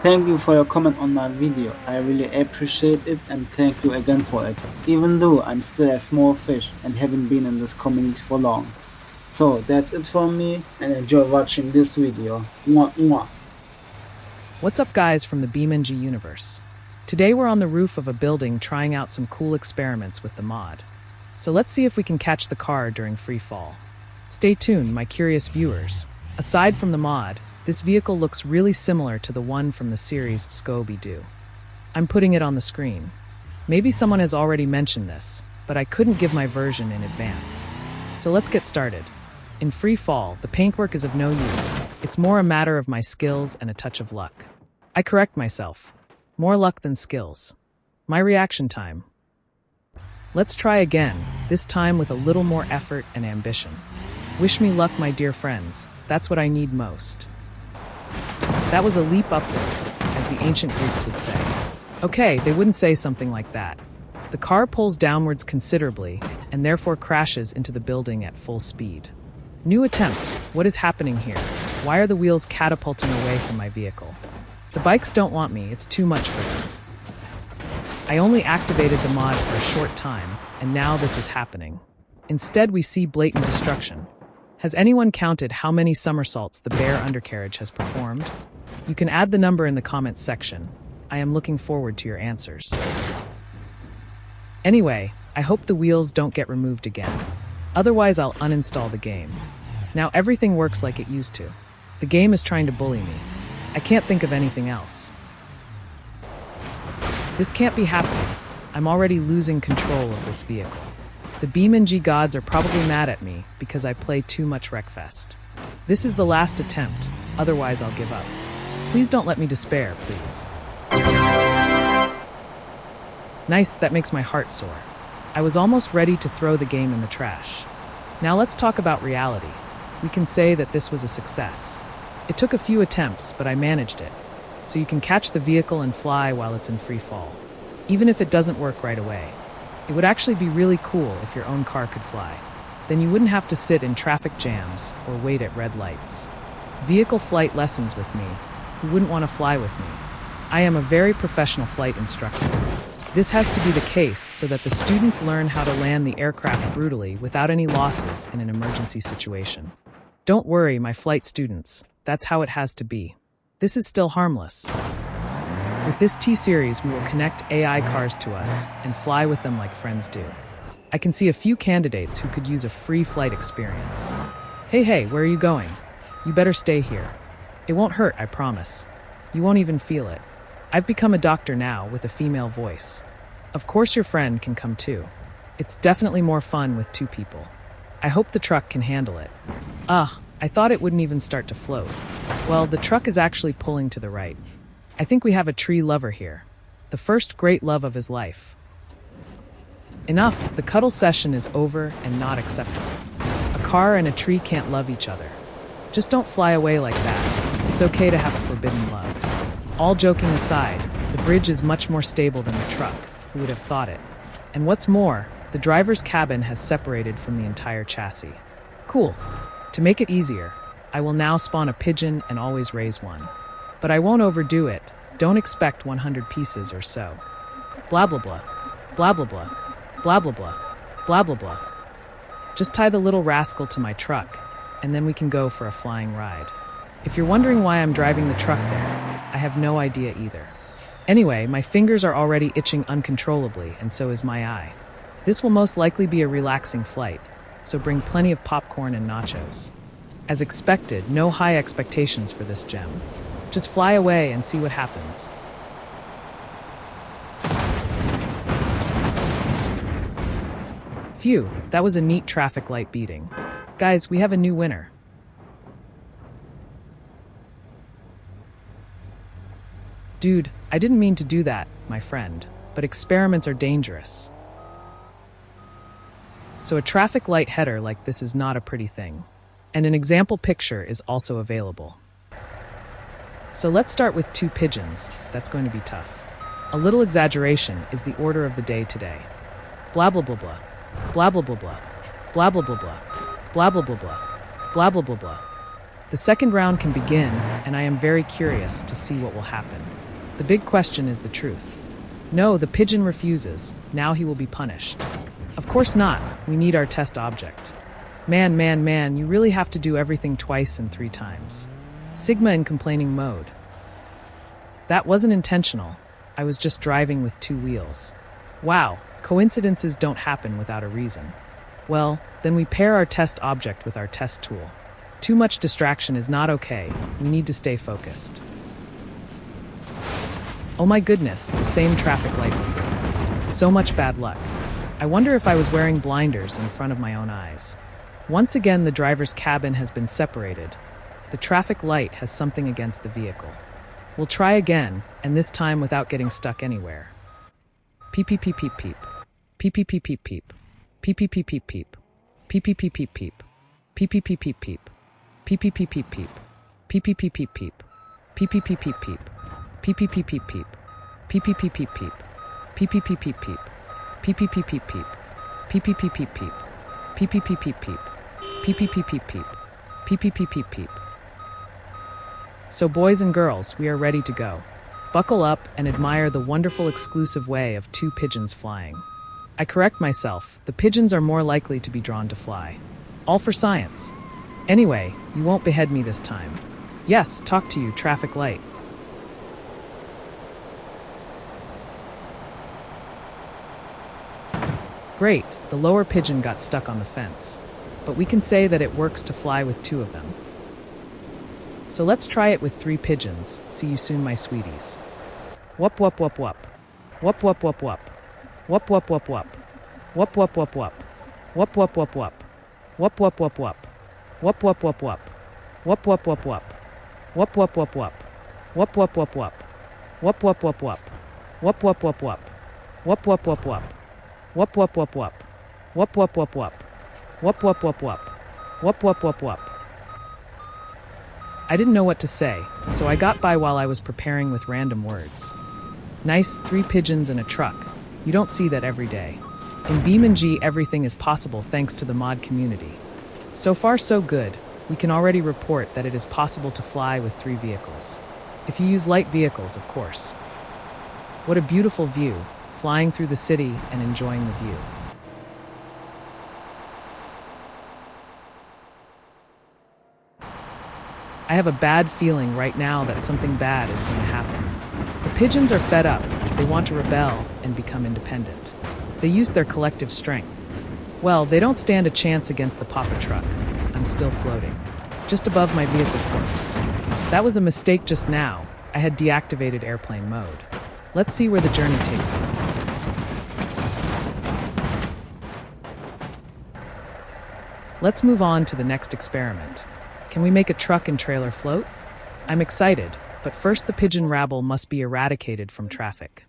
Thank you for your comment on my video. I really appreciate it and thank you again for it, even though I'm still a small fish and haven't been in this community for long. So that's it from me and enjoy watching this video. Mwah, mwah. What's up, guys, from the BeamNG universe? Today we're on the roof of a building trying out some cool experiments with the mod. So let's see if we can catch the car during free fall. Stay tuned, my curious viewers. Aside from the mod, this vehicle looks really similar to the one from the series Scooby-Doo. I'm putting it on the screen. Maybe someone has already mentioned this, but I couldn't give my version in advance. So let's get started. In free fall, the paintwork is of no use. It's more a matter of my skills and a touch of luck. I correct myself. More luck than skills. My reaction time. Let's try again, this time with a little more effort and ambition. Wish me luck, my dear friends. That's what I need most. That was a leap upwards, as the ancient Greeks would say. Okay, they wouldn't say something like that. The car pulls downwards considerably, and therefore crashes into the building at full speed. New attempt. What is happening here? Why are the wheels catapulting away from my vehicle? The bikes don't want me, it's too much for them. I only activated the mod for a short time, and now this is happening. Instead, we see blatant destruction. Has anyone counted how many somersaults the bare undercarriage has performed? You can add the number in the comments section. I am looking forward to your answers. Anyway, I hope the wheels don't get removed again. Otherwise, I'll uninstall the game. Now everything works like it used to. The game is trying to bully me. I can't think of anything else. This can't be happening. I'm already losing control of this vehicle. The BeamNG gods are probably mad at me because I play too much Wreckfest. This is the last attempt, otherwise I'll give up. Please don't let me despair, please. Nice, that makes my heart soar. I was almost ready to throw the game in the trash. Now let's talk about reality. We can say that this was a success. It took a few attempts, but I managed it. So you can catch the vehicle and fly while it's in free fall. Even if it doesn't work right away. It would actually be really cool if your own car could fly. Then you wouldn't have to sit in traffic jams or wait at red lights. Vehicle flight lessons with me. Who wouldn't want to fly with me? I am a very professional flight instructor. This has to be the case so that the students learn how to land the aircraft brutally without any losses in an emergency situation. Don't worry, my flight students. That's how it has to be. This is still harmless. With this T-Series, we will connect AI cars to us and fly with them like friends do. I can see a few candidates who could use a free flight experience. Hey, where are you going? You better stay here. It won't hurt, I promise. You won't even feel it. I've become a doctor now with a female voice. Of course your friend can come too. It's definitely more fun with two people. I hope the truck can handle it. I thought it wouldn't even start to float. Well, the truck is actually pulling to the right. I think we have a tree lover here. The first great love of his life. Enough, the cuddle session is over and not acceptable. A car and a tree can't love each other. Just don't fly away like that. It's okay to have a forbidden love. All joking aside, the bridge is much more stable than the truck. Who would have thought it? And what's more, the driver's cabin has separated from the entire chassis. Cool. To make it easier, I will now spawn a pigeon and always raise one. But I won't overdo it. Don't expect 100 pieces or so. Blah blah blah. Blah blah blah. Blah blah blah. Blah blah blah. Just tie the little rascal to my truck, and then we can go for a flying ride. If you're wondering why I'm driving the truck there, I have no idea either. Anyway, my fingers are already itching uncontrollably, and so is my eye. This will most likely be a relaxing flight, so bring plenty of popcorn and nachos. As expected, no high expectations for this gem. Just fly away and see what happens. Phew, that was a neat traffic light beating. Guys, we have a new winner. Dude, I didn't mean to do that, my friend, but experiments are dangerous. So a traffic light header like this is not a pretty thing. And an example picture is also available. So let's start with two pigeons. That's going to be tough. A little exaggeration is the order of the day today. Blah blah blah blah. Blah blah blah blah. Blah blah blah blah. Blah blah blah blah. Blah blah blah blah. The second round can begin, and I am very curious to see what will happen. The big question is the truth. No, the pigeon refuses. Now he will be punished. Of course not. We need our test object. Man, you really have to do everything twice and 3 times. Sigma in complaining mode. That wasn't intentional. I was just driving with 2 wheels. Wow, coincidences don't happen without a reason. Well, then we pair our test object with our test tool. Too much distraction is not okay. We need to stay focused. Oh my goodness, the same traffic light before. So much bad luck. I wonder if I was wearing blinders in front of my own eyes. Once again, the driver's cabin has been separated. The traffic light has something against the vehicle. We'll try again, and this time without getting stuck anywhere. Peep peep peep peep peep. Peep peep peep peep peep. Peep peep peep peep peep. Peep peep peep peep peep. Peep peep peep peep peep. Peep peep peep peep peep. Peep peep peep peep peep. Peep peep peep peep peep. Peep peep peep peep peep. Peep peep peep peep peep. Peep peep peep peep peep. Peep peep peep peep peep. Peep peep peep peep peep. Peep peep peep peep peep. Peep peep peep peep peep. Peep peep peep peep peep. So boys and girls, we are ready to go. Buckle up and admire the wonderful exclusive way of 2 pigeons flying. I correct myself, the pigeons are more likely to be drawn to fly. All for science. Anyway, you won't behead me this time. Yes, talk to you, traffic light. Great, the lower pigeon got stuck on the fence. But we can say that it works to fly with 2 of them. So let's try it with 3 pigeons. See you soon, my sweeties. Whoop whoop whoop whoop. Whoop whoop whoop whoop. Whoop whoop whoop whoop. Whoop whoop whoop whoop. Whoop whoop whoop whoop. Whoop whoop whoop whoop. Whoop whoop whoop whoop. Whoop whoop whoop whoop. Whoop whoop whoop whoop. Whoop whoop whoop whoop. Whoop whoop whoop whoop. Whoop whoop whoop whoop. Whoop whoop whoop whoop. Whoop whoop whoop whoop. Whoop whoop whoop whoop. Whoop whoop whoop whoop. Whoop whoop whoop whoop. I didn't know what to say, so I got by while I was preparing with random words. Nice, 3 pigeons in a truck. You don't see that every day. In BeamNG, everything is possible thanks to the mod community. So far, so good. We can already report that it is possible to fly with 3 vehicles. If you use light vehicles, of course. What a beautiful view, flying through the city and enjoying the view. I have a bad feeling right now that something bad is going to happen. The pigeons are fed up. They want to rebel and become independent. They use their collective strength. Well, they don't stand a chance against the Papa truck. I'm still floating, just above my vehicle corpse. That was a mistake just now. I had deactivated airplane mode. Let's see where the journey takes us. Let's move on to the next experiment. Can we make a truck and trailer float? I'm excited, but first the pigeon rabble must be eradicated from traffic.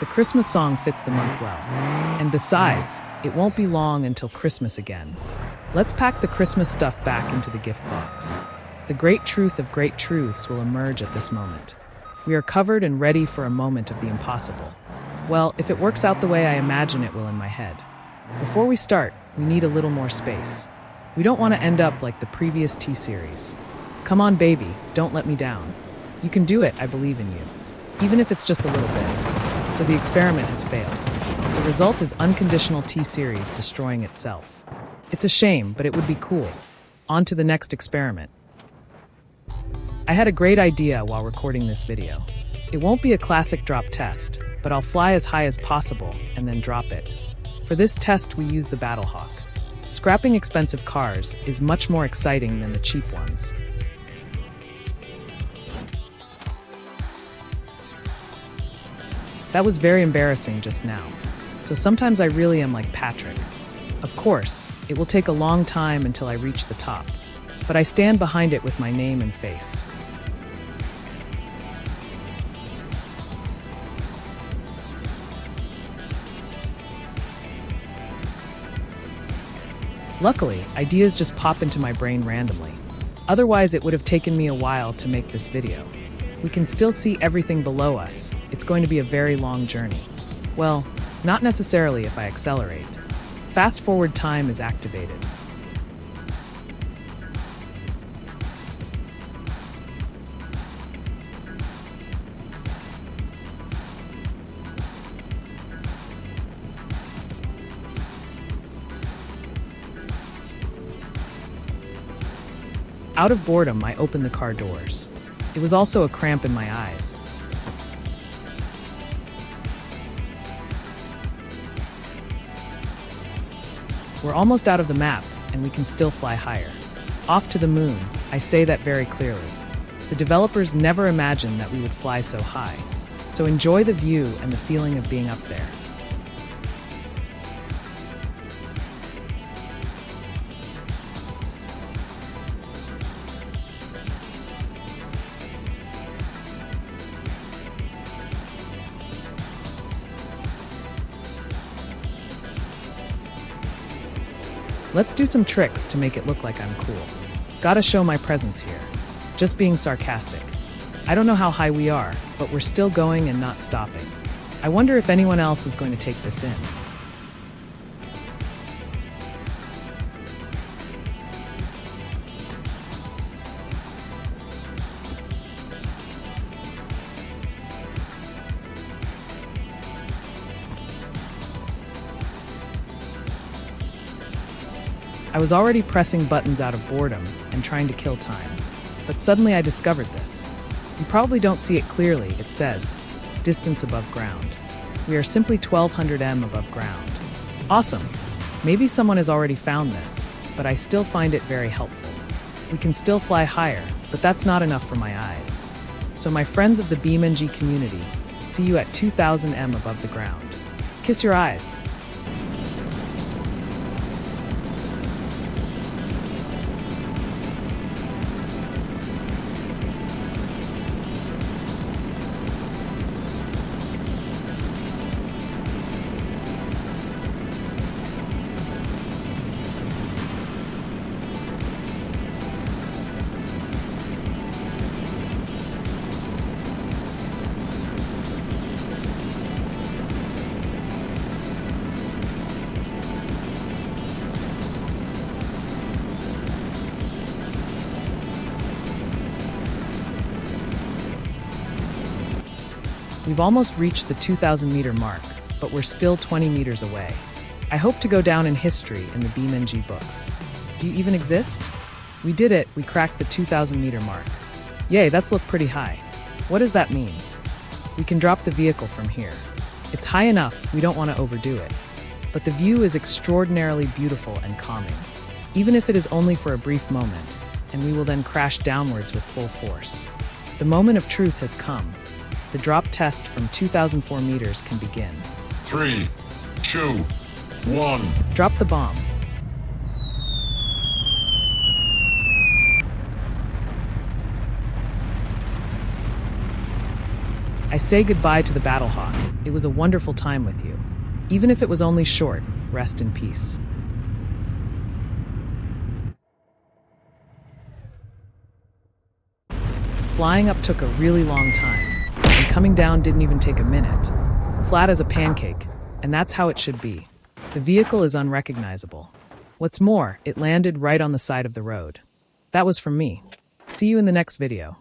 The Christmas song fits the month well. And besides, it won't be long until Christmas again. Let's pack the Christmas stuff back into the gift box. The great truth of great truths will emerge at this moment. We are covered and ready for a moment of the impossible. Well, if it works out the way I imagine it will in my head. Before we start, we need a little more space. We don't want to end up like the previous T-series. Come on, baby, don't let me down. You can do it, I believe in you. Even if it's just a little bit. So the experiment has failed. The result is unconditional T-series destroying itself. It's a shame, but it would be cool. On to the next experiment. I had a great idea while recording this video. It won't be a classic drop test, but I'll fly as high as possible and then drop it. For this test, we use the Battlehawk. Scrapping expensive cars is much more exciting than the cheap ones. That was very embarrassing just now. So sometimes I really am like Patrick. Of course, it will take a long time until I reach the top, but I stand behind it with my name and face. Luckily, ideas just pop into my brain randomly. Otherwise, it would have taken me a while to make this video. We can still see everything below us. It's going to be a very long journey. Well, not necessarily if I accelerate. Fast forward time is activated. Out of boredom, I opened the car doors. It was also a cramp in my eyes. We're almost out of the map, and we can still fly higher. Off to the moon, I say that very clearly. The developers never imagined that we would fly so high. So enjoy the view and the feeling of being up there. Let's do some tricks to make it look like I'm cool. Gotta show my presence here. Just being sarcastic. I don't know how high we are, but we're still going and not stopping. I wonder if anyone else is going to take this in. I was already pressing buttons out of boredom and trying to kill time. But suddenly I discovered this. You probably don't see it clearly. It says, distance above ground. We are simply 1200 m above ground. Awesome. Maybe someone has already found this, but I still find it very helpful. We can still fly higher, but that's not enough for my eyes. So my friends of the BeamNG community, see you at 2000 m above the ground. Kiss your eyes. We've almost reached the 2,000 meter mark, but we're still 20 meters away. I hope to go down in history in the BeamNG books. Do you even exist? We did it, we cracked the 2,000 meter mark. Yay, that's looked pretty high. What does that mean? We can drop the vehicle from here. It's high enough, we don't want to overdo it. But the view is extraordinarily beautiful and calming, even if it is only for a brief moment, and we will then crash downwards with full force. The moment of truth has come. The drop test from 2,004 meters can begin. 3, 2, 1. Drop the bomb. I say goodbye to the Battlehawk. It was a wonderful time with you. Even if it was only short, rest in peace. Flying up took a really long time. And coming down didn't even take a minute. Flat as a pancake, and that's how it should be. The vehicle is unrecognizable. What's more, it landed right on the side of the road. That was from me. See you in the next video.